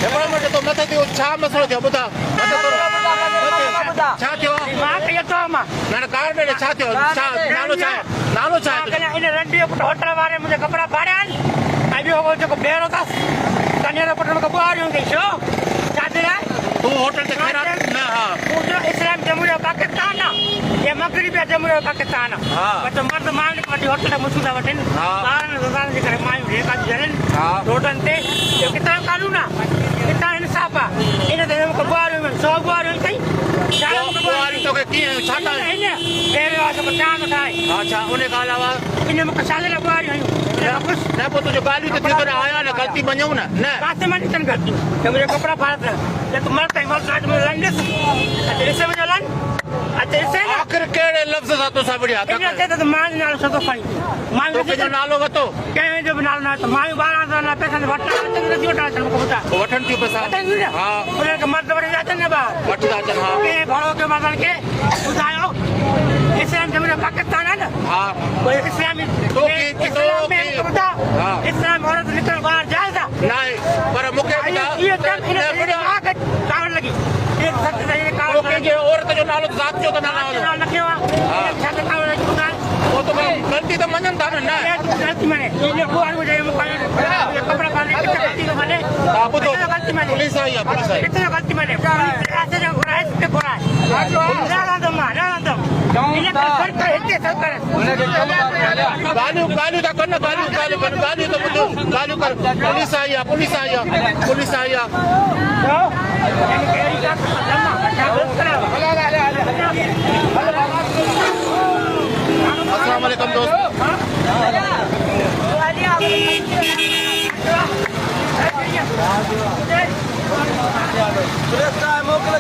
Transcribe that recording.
development तो मत थियो छा मसलो थियो ॿुधा छा थियो न कार में छा थियो छा नालो छा इन रंडी होटल वारे मुंहिंजा कपिड़ा फाड़िया आहिनि ऐं ॿियो जेको ॿेड़ो अथसि कन्या पुट में ॿुहारियूं अथई छो छाजे लाइ तूं होटल ते खैरात न हा इस्लाम जमहूरिया पाकिस्तान आहे या मगरबी जमहूरिया पाकिस्तान आहे त मर्द माण्हुनि खे वठी होटल मुसूं था वठनि ॿारनि ज़ालनि जे करे मायूं रेखा थियूं हलनि रोडनि ते इहो किथां कानून आहे किथां इंसाफ़ आहे इन ते मूंखे ॿुहारियूं आहिनि 100 ॿुहारियूं अथई तोखे कीअं छा अच्छा उन खां अलावा इन मूंखे छा लाइ ॿुहारियूं आहियूं न पोइ तुंहिंजो ॻाल्हियूं त थी करे आया न ग़लती मञूं न काथे मां ॾिसनि ग़लतियूं त मुंहिंजा कपिड़ा फाड़त त मर्द ऐं मर्द आज मुंहिंजो लन ॾिस ॾिसे मुंहिंजो लन ॾिसे न आख़िर कहिड़े लफ़्ज़ सां तोसां विड़िया इन चए त मां जो नालो छो थो खणी तोखे जो नालो वरितो कंहिं जो बि नालो न वरितो मायूं 12 पैसा वठण नथियूं वठण मूंखे ॿुधाए वठनि थियूं पैसा हा उन्हनि खे मर्द वठी था अचनि न ॿार वठी था अचनि हा कंहिं भाड़ो कयो मर्दनि खे ॿुधायो इस्लाम जमहूरिया पाकिस्तान आहे न हा इस्लामी हा इस्लाम औरत निकिरण ॿाहिरि जाइज़ आहे न आहे पर मूंखे कावड़ लॻी कंहिंजे औरत जो नालो ज़ात जो त नालो लखियो आहे छा त कावड़ लॻी ॿुधाए पोइ तो ग़लती त मञनि था न ग़लती मने कपिड़ा पाले ग़लती थो मने ग़लती मने पुलिस आई आहे पुलिस आई किथे ग़लती मने रास्ते जो घुराए किथे घुराए रहंदो मां रहंदो इन करे सरकार हिते सरकार ॻाल्हियूं था कनि ॻाल्हियूं त ॿुधो ॻाल्हियूं कर पुलिस आई आहे पुलिस आई आहे अस्सलाम वालेकुम दोस्त मोकिल